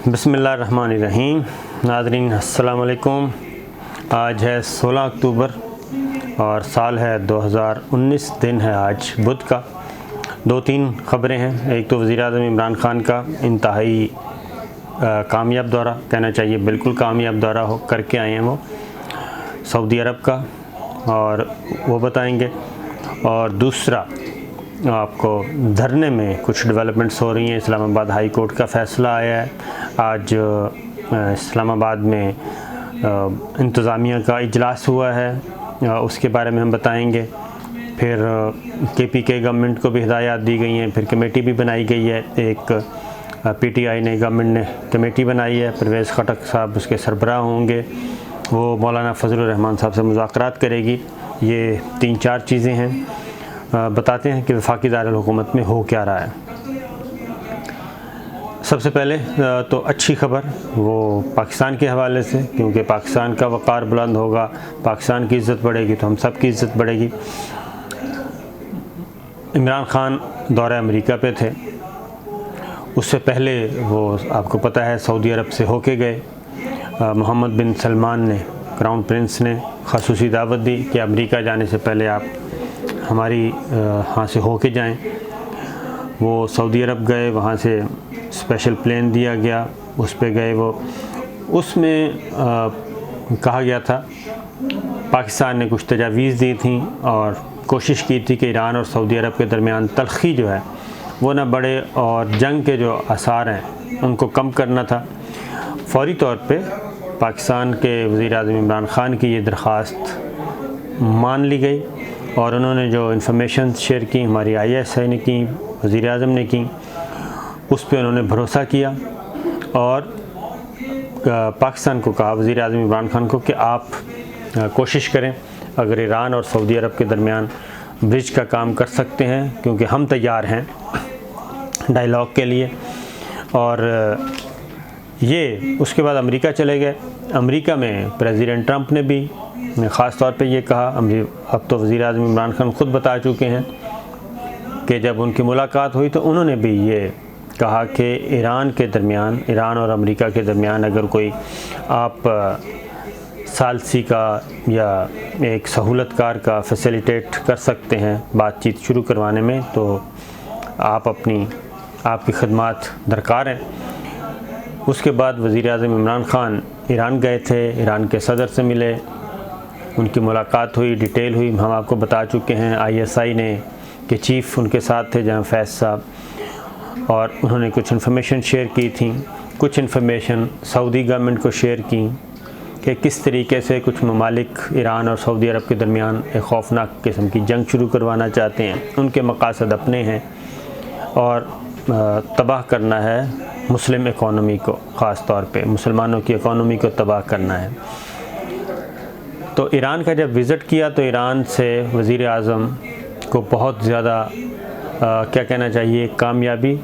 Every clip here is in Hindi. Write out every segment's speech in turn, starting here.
बिस्मिल्लाहिर्रहमानिर्रहीम। नाज़रीन अस्सलाम वालेकुम। आज है 16 अक्टूबर और साल है 2019, दिन है आज बुध का। दो तीन ख़बरें हैं। एक तो वज़ीर-ए-आज़म इमरान ख़ान का इंतहाई कामयाब दौरा, कहना चाहिए बिल्कुल कामयाब दौरा हो करके आए हैं वो सऊदी अरब का, और वो बताएंगे। और दूसरा, आपको धरने में कुछ डेवलपमेंट्स हो रही हैं। इस्लामाबाद हाई कोर्ट का फ़ैसला आया है। आज इस्लामाबाद में इंतज़ामिया का इजलास हुआ है, उसके बारे में हम बताएंगे। फिर KPK गवर्नमेंट को भी हिदायत दी गई हैं। फिर कमेटी भी बनाई गई है। एक PTI ने, गवर्नमेंट ने कमेटी बनाई है। परवेज़ खटक साहब उसके सरबराह होंगे। वो मौलाना फजलुर रहमान साहब से मुज़ाकरात करेगी। ये 3-4 चीज़ें हैं। बताते हैं कि वफाकी दारुल हुकूमत में हो क्या रहा है। सबसे पहले तो अच्छी खबर वो पाकिस्तान के हवाले से, क्योंकि पाकिस्तान का वक़ार बुलंद होगा, पाकिस्तान की इज़्ज़त बढ़ेगी तो हम सब की इज़्ज़त बढ़ेगी। इमरान ख़ान दौरे अमेरिका पे थे। उससे पहले वो आपको पता है सऊदी अरब से होके गए। मोहम्मद बिन सलमान ने, क्राउन प्रिंस ने ख़ुसूसी दावत दी कि अमेरिका जाने से पहले आप हमारी यहाँ से होके जाएं। वो सऊदी अरब गए, वहाँ से स्पेशल प्लेन दिया गया, उस पे गए वो। उसमें कहा गया था, पाकिस्तान ने कुछ तजावीज़ दी थी और कोशिश की थी कि ईरान और सऊदी अरब के दरमियान तलख़ी जो है वो ना बढ़े, और जंग के जो आसार हैं उनको कम करना था। फ़ौरी तौर पे पाकिस्तान के वज़ीर-ए-आज़म इमरान ख़ान की ये दरख्वास्त मान ली गई और उन्होंने जो इन्फॉर्मेशन शेयर की, हमारी ISI ने की, वज़ीर-ए-आज़म ने की, उस पे उन्होंने भरोसा किया और पाकिस्तान को कहा, वज़ीर-ए-आज़म इमरान ख़ान को, कि आप कोशिश करें अगर ईरान और सऊदी अरब के दरमियान ब्रिज का काम कर सकते हैं, क्योंकि हम तैयार हैं डायलॉग के लिए। और ये उसके बाद अमेरिका चले गए। अमेरिका में प्रेसिडेंट ट्रंप ने भी ख़ास तौर पे ये कहा, अब तो वज़ीर-ए-आज़म इमरान ख़ान ख़ुद बता चुके हैं कि जब उनकी मुलाकात हुई तो उन्होंने भी ये कहा कि ईरान और अमेरिका के दरमियान अगर कोई आप सालसी का या एक सहूलतकार का फैसिलिटेट कर सकते हैं बातचीत शुरू करवाने में, तो आपकी खदमात दरकार हैं। उसके बाद वज़ीर-ए-आज़म इमरान ख़ान ईरान गए थे, ईरान के सदर से मिले, उनकी मुलाकात हुई, डिटेल हुई, हम आपको बता चुके हैं। ISI ने के चीफ़ उनके साथ थे, जहाँ फैज़ साहब, और उन्होंने कुछ इन्फॉर्मेशन शेयर की थी। कुछ इन्फॉर्मेशन सऊदी गवर्नमेंट को शेयर की कि किस तरीके से कुछ ममालिक ईरान और सऊदी अरब के दरमियान एक खौफनाक किस्म की जंग शुरू करवाना चाहते हैं। उनके मकासद अपने हैं और तबाह करना है मुस्लिम इकॉनमी को, ख़ास तौर पे मुसलमानों की इकॉनमी को तबाह करना है। तो ईरान का जब विज़िट किया तो ईरान से वज़ीर-ए-आज़म को बहुत ज़्यादा क्या कहना चाहिए, कामयाबी,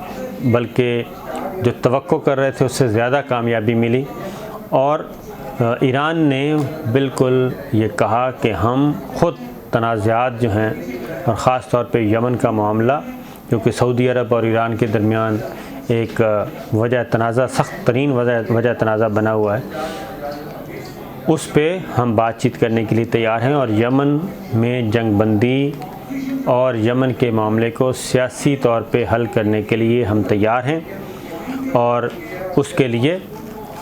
बल्कि जो तवक्को कर रहे थे उससे ज़्यादा कामयाबी मिली। और ईरान ने बिल्कुल ये कहा कि हम ख़ुद तनाज़ात जो हैं, और ख़ास तौर पे यमन का मामला, क्योंकि सऊदी अरब और ईरान के दरमियान एक वजह तनाज़ा, सख्त तरीन वजह तनाज़ा बना हुआ है, उस पे हम बातचीत करने के लिए तैयार हैं। और यमन में जंग बंदी और यमन के मामले को सियासी तौर पे हल करने के लिए हम तैयार हैं, और उसके लिए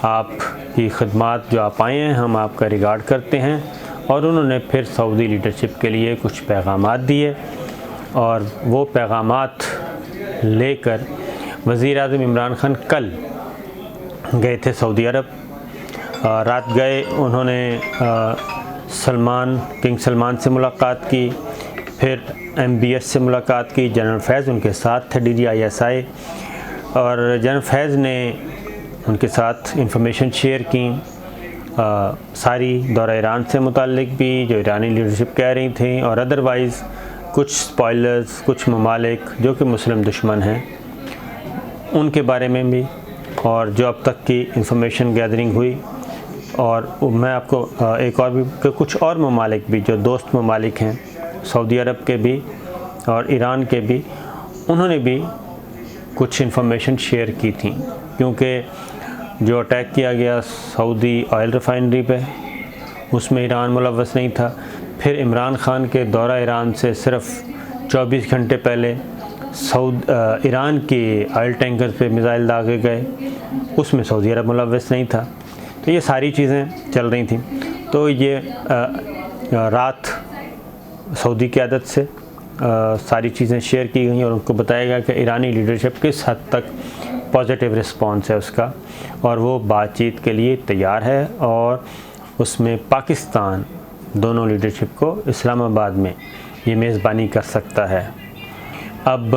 आपकी खदमात जो आप आए हैं हम आपका रिगार्ड करते हैं। और उन्होंने फिर सऊदी लीडरशिप के लिए कुछ पैगामात दिए, और वो पैगामात लेकर वज़ीर-ए-आज़म इमरान ख़ान कल गए थे सऊदी अरब। रात गए, उन्होंने किंग सलमान से मुलाकात की, फिर MBS से मुलाकात की। जनरल फैज़ उनके साथ थे, DG ISI, और जनरल फैज़ ने उनके साथ इंफॉर्मेशन शेयर की सारी दौरा ईरान से मुताल्लिक भी, जो ईरानी लीडरशिप कह रही थी, और अदरवाइज़ कुछ स्पॉयलर्स, कुछ ममालिक जो कि मुस्लिम दुश्मन हैं उनके बारे में भी, और जो अब तक की इंफॉर्मेशन गैदरिंग हुई। और मैं आपको एक और भी, कुछ और ममालिक भी जो दोस्त ममालिक हैं, सऊदी अरब के भी और ईरान के भी, उन्होंने भी कुछ इन्फॉर्मेशन शेयर की थी, क्योंकि जो अटैक किया गया सऊदी ऑयल रिफाइनरी पे, उसमें ईरान मुलव्वस नहीं था। फिर इमरान ख़ान के दौरा ईरान से सिर्फ 24 घंटे पहले ईरान के ऑयल टैंकर पे मिसाइल दागे गए, उसमें सऊदी अरब मुलव्वस नहीं था। तो ये सारी चीज़ें चल रही थी। तो ये रात सऊदी क़यादत से सारी चीज़ें शेयर की गई और उनको बताया गया कि ईरानी लीडरशिप किस हद तक पॉजिटिव रिस्पॉन्स है उसका, और वो बातचीत के लिए तैयार है, और उसमें पाकिस्तान दोनों लीडरशिप को इस्लामाबाद में ये मेज़बानी कर सकता है। अब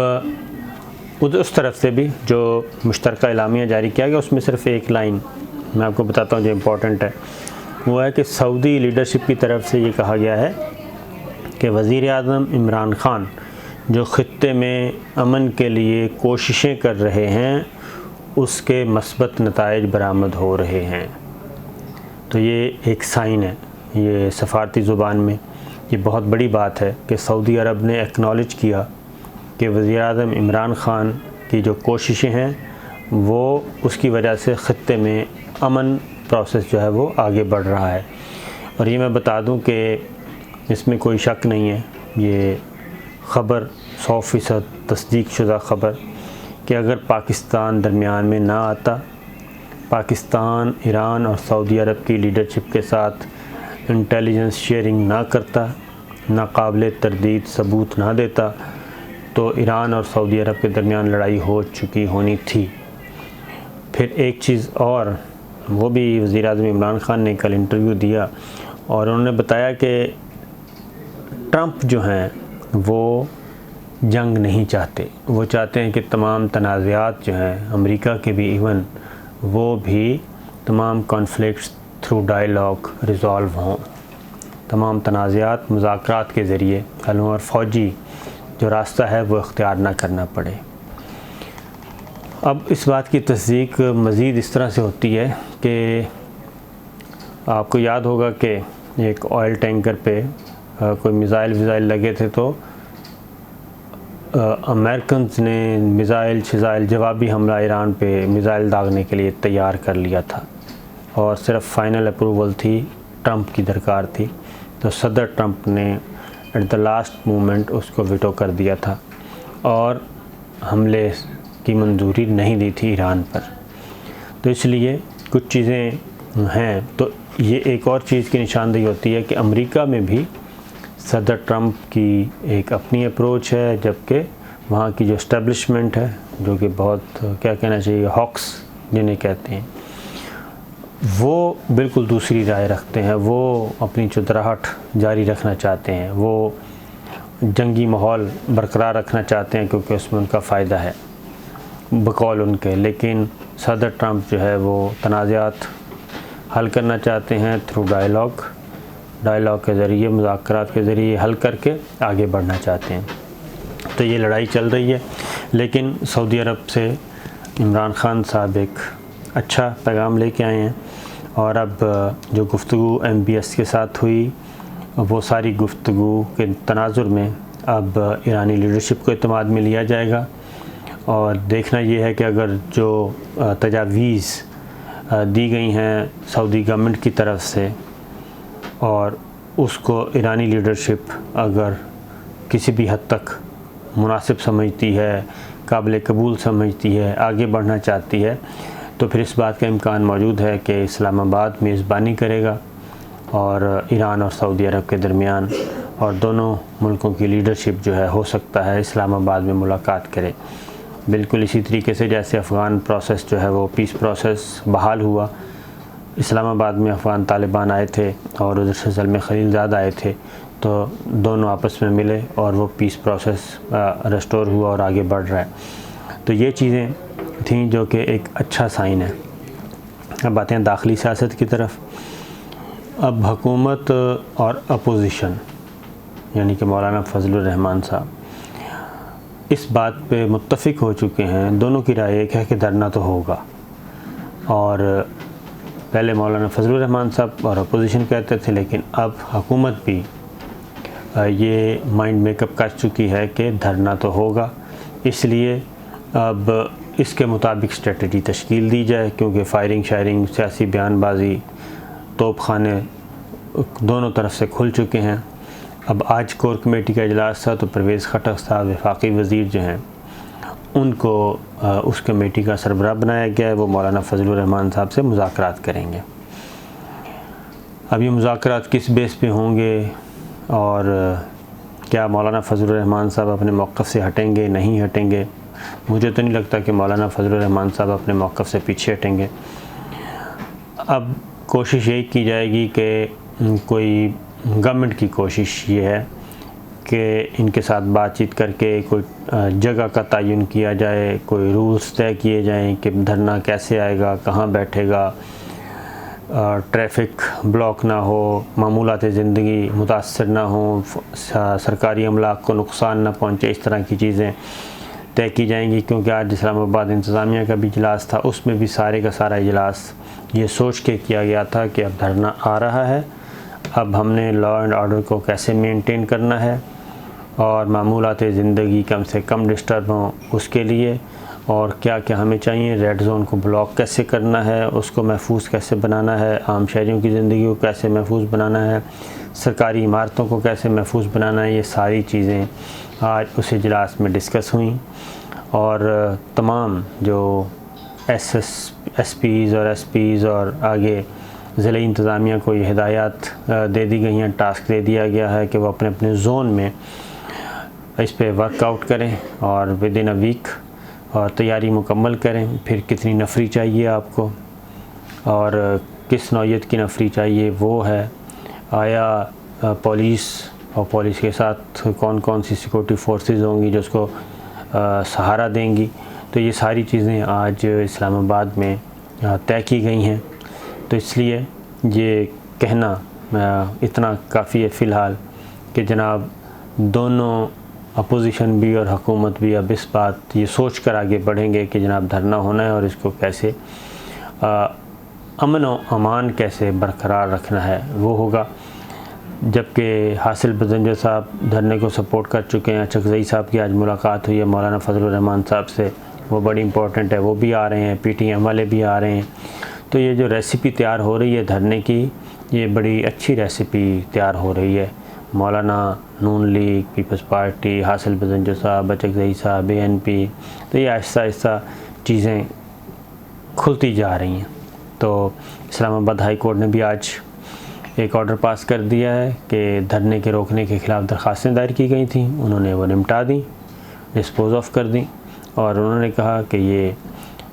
उस तरफ से भी जो मुश्तरका एलामिया जारी किया गया, उसमें सिर्फ एक लाइन मैं आपको बताता हूँ जो इम्पोर्टेंट है। वो है कि सऊदी लीडरशिप की तरफ से ये कहा गया है कि वज़ीर आज़म इमरान ख़ान जो ख़ित्ते में अमन के लिए कोशिशें कर रहे हैं, उसके मस्बत नताइज बरामद हो रहे हैं। तो ये एक साइन है, ये सफ़ारती ज़ुबान में ये बहुत बड़ी बात है कि सऊदी अरब ने एक्नॉलेज किया कि वज़ीर आज़म इमरान ख़ान की जो कोशिशें हैं वो उसकी वजह से ख़ित्ते में अमन प्रोसेस जो है वो आगे बढ़ रहा है। और ये मैं बता दूं कि इसमें कोई शक नहीं है, ये ख़बर 100% तस्दीक शुदा ख़बर कि अगर पाकिस्तान दरमियान में ना आता, पाकिस्तान ईरान और सऊदी अरब की लीडरशिप के साथ इंटेलिजेंस शेयरिंग ना करता, नाकाबिले तरदीद सबूत ना देता, तो ईरान और सऊदी अरब के दरमियान लड़ाई हो चुकी होनी थी। फिर एक चीज़ और, वो भी वज़ीर आज़म इमरान ख़ान ने कल इंटरव्यू दिया और उन्होंने बताया कि ट्रंप जो हैं वो जंग नहीं चाहते, वो चाहते हैं कि तमाम तनाज़ात जो हैं अमेरिका के भी इवन, वो भी तमाम कॉन्फ्लिक्ट्स थ्रू डायलॉग रिज़ॉल्व हों, तमाम तनाज़ात मुज़ाकरात के ज़रिए हल हों और फ़ौजी जो रास्ता है वो इख्तियार ना करना पड़े। अब इस बात की तस्दीक मज़ीद इस तरह से होती है कि आपको याद होगा कि एक ऑयल टैंकर पे कोई मिसाइल लगे थे, तो अमेरिकन ने मिसाइल जवाबी हमला ईरान पे मिसाइल दागने के लिए तैयार कर लिया था और सिर्फ फाइनल अप्रूवल थी, ट्रंप की दरकार थी। तो सदर ट्रंप ने एट द लास्ट मोमेंट उसको विटो कर दिया था और हमले की मंजूरी नहीं दी थी ईरान पर। तो इसलिए कुछ चीज़ें हैं। तो ये एक और चीज़ की निशानदेही होती है कि अमेरिका में भी सदर ट्रंप की एक अपनी अप्रोच है, जबकि वहाँ की जो इस्टेब्लिशमेंट है, जो कि बहुत क्या कहना चाहिए हॉक्स जिन्हें कहते हैं, वो बिल्कुल दूसरी राय रखते हैं। वो अपनी चुतराहट जारी रखना चाहते हैं, वो जंगी माहौल बरकरार रखना चाहते हैं क्योंकि उसमें उनका फ़ायदा है बकौल उनके। लेकिन सदर ट्रंप जो है वो तनाज़ात हल करना चाहते हैं थ्रू डायलॉग के ज़रिए, मुज़ाकरात के ज़रिए हल करके आगे बढ़ना चाहते हैं। तो ये लड़ाई चल रही है, लेकिन सऊदी अरब से इमरान ख़ान साहब एक अच्छा पैगाम लेके आए हैं और अब जो गुफ्तगू MBS के साथ हुई, वो सारी गुफ्तगू के तनाजुर में अब ईरानी लीडरशिप को इत्मीनान में लिया जाएगा और देखना ये है कि अगर जो तजावीज़ दी गई हैं सऊदी गवर्नमेंट की तरफ से और उसको ईरानी लीडरशिप अगर किसी भी हद तक मुनासिब समझती है, काबिल कबूल समझती है, आगे बढ़ना चाहती है, तो फिर इस बात का इम्कान मौजूद है कि इस्लामाबाद मेज़बानी करेगा और ईरान और सऊदी अरब के दरमियान और दोनों मुल्कों की लीडरशिप जो है हो सकता है इस्लामाबाद में मुलाकात करे। बिल्कुल इसी तरीके से जैसे अफ़गान प्रोसेस जो है वो पीस प्रोसेस बहाल हुआ, इस्लामाबाद में अफ़गान तालिबान आए थे और उधर से ज़ल्मे खलीलज़ाद आए थे, तो दोनों आपस में मिले और वो पीस प्रोसेस रेस्टोर हुआ और आगे बढ़ रहा है। तो ये चीज़ें थी जो कि एक अच्छा साइन है। अब आते हैं दाखिली सियासत की तरफ। अब हुकूमत और अपोजिशन यानी कि मौलाना फजलुर रहमान साहब इस बात पे मुत्तफ़िक हो चुके हैं, दोनों की राय एक है कि धरना तो होगा। और पहले मौलाना फजलुर रहमान साहब और अपोजिशन कहते थे, लेकिन अब हुकूमत भी ये माइंड मेकअप कर चुकी है कि धरना तो होगा। इसलिए अब इसके मुताबिक स्ट्रेटजी तश्कील दी जाए, क्योंकि फायरिंग शायरिंग सियासी बयानबाजी तोप खाने दोनों तरफ से खुल चुके हैं। अब आज कोर कमेटी का इजलास था तो परवेज़ खटक साहब वफाकी वज़ीर जो हैं उनको उस कमेटी का सरबराह बनाया गया है। वो मौलाना फजलुर रहमान साहब से मुज़ाकरात करेंगे। अब ये मुज़ाकरात किस बेस पे होंगे और क्या मौलाना फजलुर रहमान साहब अपने मौक़िफ़ से हटेंगे नहीं हटेंगे, मुझे तो नहीं लगता कि मौलाना फजलुर रहमान साहब अपने मौक़िफ़ से पीछे हटेंगे। अब कोशिश यही की जाएगी कि कोई गवर्नमेंट की कोशिश ये है कि इनके साथ बातचीत करके कोई जगह का तयन किया जाए, कोई रूल्स तय किए जाएं कि धरना कैसे आएगा, कहाँ बैठेगा, ट्रैफिक ब्लॉक ना हो, मामूलात ज़िंदगी मुतासर ना हो, सरकारी अमलाक को नुकसान ना पहुँचे, इस तरह की चीज़ें तय की जाएंगी। क्योंकि आज इस्लामाबाद इंतज़ामिया का भी इजलास था, उसमें भी सारे का सारा इजलास ये सोच के किया गया था कि अब धरना आ रहा है, अब हमने लॉ एंड ऑर्डर को कैसे मेंटेन करना है और मामूलात ज़िंदगी कम से कम डिस्टर्ब हों उसके लिए, और क्या क्या हमें चाहिए, रेड ज़ोन को ब्लॉक कैसे करना है, उसको महफूज कैसे बनाना है, आम शहरियों की ज़िंदगी को कैसे महफूज बनाना है, सरकारी इमारतों को कैसे महफूज बनाना है, ये सारी चीज़ें आज उस इजलास में डिस्कस हुई। और तमाम जो एसपीज़ और एसपीज़ और आगे ज़िला इंतज़ामिया को ये हिदायत दे दी गई हैं, टास्क दे दिया गया है कि वो अपने अपने ज़ोन में इस पे वर्कआउट करें और विद इन अ वीक और तैयारी मुकम्मल करें। फिर कितनी नफरी चाहिए आपको और किस नौइयत की नफरी चाहिए वो है, आया पुलिस और पुलिस के साथ कौन कौन सी सिक्योरिटी फोर्सेस होंगी जो उसको सहारा देंगी। तो ये सारी चीज़ें आज इस्लामाबाद में तय की गई हैं। तो इसलिए ये कहना इतना काफ़ी है फ़िलहाल कि जनाब दोनों अपोजिशन भी और हुकूमत भी अब इस बात ये सोच कर आगे बढ़ेंगे कि जनाब धरना होना है और इसको कैसे अमन व अमान कैसे बरकरार रखना है वो होगा। जबकि हासिल बजंजर साहब धरने को सपोर्ट कर चुके हैं। चकजई साहब की आज मुलाकात हुई है मौलाना फजलुर रहमान साहब से, वो बड़ी इंपॉर्टेंट है, वो भी आ रहे हैं, PTM वाले भी आ रहे हैं। तो ये जो रेसिपी तैयार हो रही है धरने की, ये बड़ी अच्छी रेसिपी तैयार हो रही है। मौलाना, नून लीग, पीपल्स पार्टी, हासिल बजंजर साहब, चकजई साहब, ANP, तो ये आहिस्ता आहिस्ता चीज़ें खुलती जा रही हैं। तो इस्लामाबाद हाई कोर्ट ने भी आज एक ऑर्डर पास कर दिया है कि धरने के रोकने के ख़िलाफ़ दरख्वास्तें दायर की गई थी, उन्होंने वो निपटा दी, डिस्पोज ऑफ कर दी। और उन्होंने कहा कि ये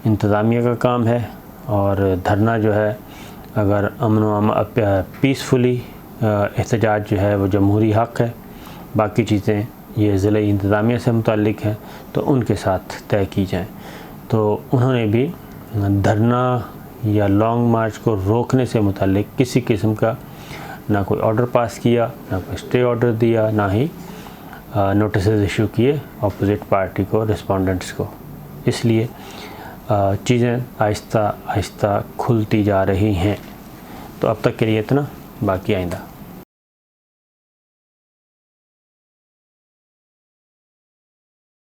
इंतज़ामिया का काम है और धरना जो है अगर पीसफुली एहतजाज जो है वो जमहूरी हक़ है, बाकी चीज़ें ये ज़िला इंतज़ामिया से मुताल्लिक हैं तो उनके साथ तय की जाएँ। तो उन्होंने भी धरना या लॉन्ग मार्च को रोकने से मुताल्लिक किसी किस्म का ना कोई ऑर्डर पास किया, ना कोई स्टे ऑर्डर दिया, ना ही नोटिस इशू किए अपोजिट पार्टी को, रिस्पोंडेंट्स को। इसलिए चीज़ें आहिस्ता आहिस्ता खुलती जा रही हैं। तो अब तक के लिए इतना, बाकी आइंदा।